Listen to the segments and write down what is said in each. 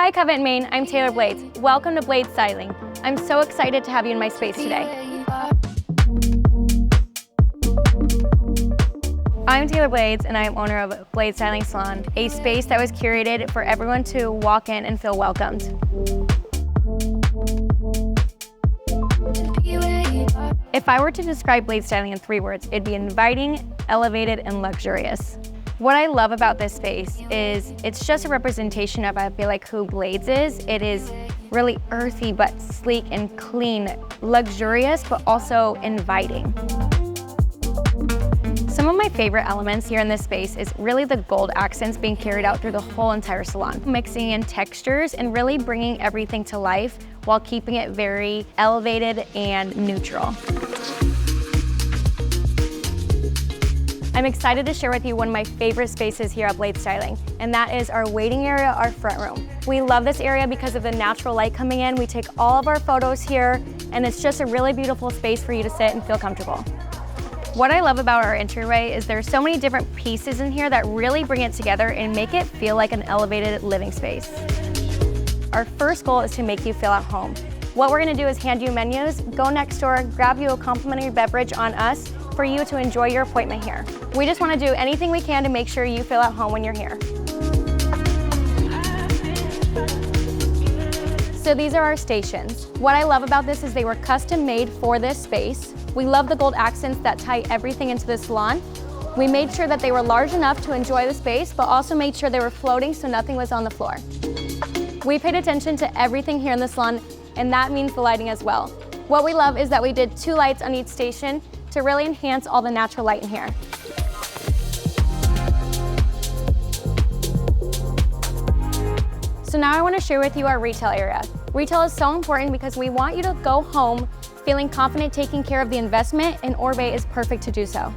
Hi Covet Mane, I'm Taylor Blades. Welcome to Blade Styling. I'm so excited to have you in my space today. I'm Taylor Blades and I am owner of Blade Styling Salon, a space that was curated for everyone to walk in and feel welcomed. If I were to describe blade styling in 3 words, it'd be inviting, elevated, and luxurious. What I love about this space is it's just a representation of, I feel like, who Blades is. It is really earthy but sleek and clean, luxurious but also inviting. Some of my favorite elements here in this space is really the gold accents being carried out through the whole entire salon, mixing in textures and really bringing everything to life while keeping it very elevated and neutral. I'm excited to share with you one of my favorite spaces here at Blade Styling, and that is our waiting area, our front room. We love this area because of the natural light coming in. We take all of our photos here, and it's just a really beautiful space for you to sit and feel comfortable. What I love about our entryway is there's so many different pieces in here that really bring it together and make it feel like an elevated living space. Our first goal is to make you feel at home. What we're gonna do is hand you menus, go next door, grab you a complimentary beverage on us for you to enjoy your appointment here. We just wanna do anything we can to make sure you feel at home when you're here. So these are our stations. What I love about this is they were custom made for this space. We love the gold accents that tie everything into the salon. We made sure that they were large enough to enjoy the space, but also made sure they were floating so nothing was on the floor. We paid attention to everything here in the salon, and that means the lighting as well. What we love is that we did 2 lights on each station to really enhance all the natural light in here. So now I want to share with you our retail area. Retail is so important because we want you to go home feeling confident taking care of the investment, and Orbe is perfect to do so.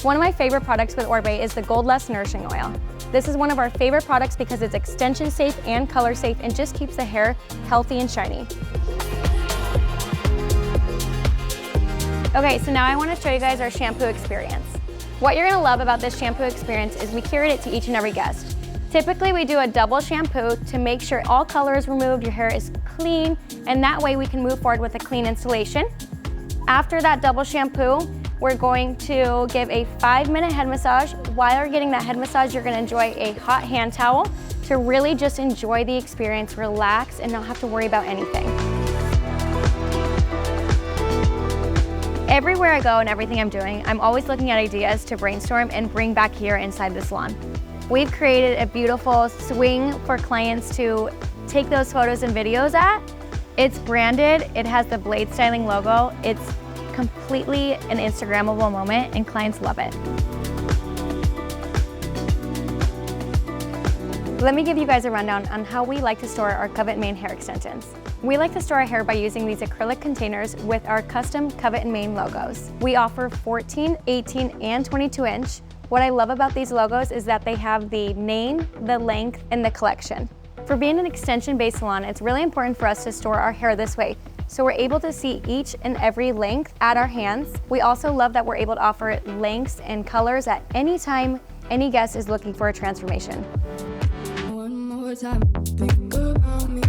One of my favorite products with Orbe is the Gold-Less Nourishing Oil. This is one of our favorite products because it's extension safe and color safe and just keeps the hair healthy and shiny. Okay, so now I want to show you guys our shampoo experience. What you're going to love about this shampoo experience is we curate it to each and every guest. Typically, we do a double shampoo to make sure all color is removed, your hair is clean, and that way we can move forward with a clean installation. After that double shampoo, we're going to give a 5-minute head massage. While you're getting that head massage, you're going to enjoy a hot hand towel to really just enjoy the experience, relax, and not have to worry about anything. Everywhere I go and everything I'm doing, I'm always looking at ideas to brainstorm and bring back here inside the salon. We've created a beautiful swing for clients to take those photos and videos at. It's branded, it has the Blade Styling logo. It's completely an Instagrammable moment and clients love it. Let me give you guys a rundown on how we like to store our Covet Mane hair extensions. We like to store our hair by using these acrylic containers with our custom Covet Mane logos. We offer 14, 18, and 22 inch. What I love about these logos is that they have the name, the length, and the collection. For being an extension-based salon, it's really important for us to store our hair this way, so we're able to see each and every length at our hands. We also love that we're able to offer lengths and colors at any time any guest is looking for a transformation. One more time, think about me.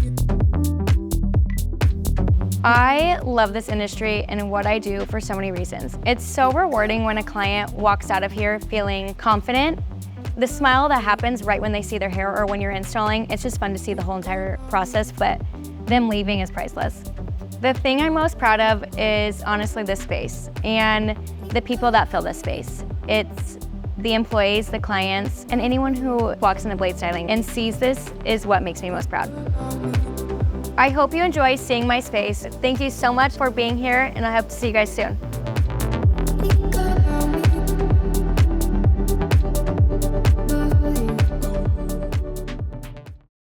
I love this industry and what I do for so many reasons. It's so rewarding when a client walks out of here feeling confident. The smile that happens right when they see their hair or when you're installing, it's just fun to see the whole entire process, but them leaving is priceless. The thing I'm most proud of is honestly this space and the people that fill this space. It's the employees, the clients, and anyone who walks into Blade Styling and sees this is what makes me most proud. I hope you enjoy seeing my space. Thank you so much for being here, and I hope to see you guys soon.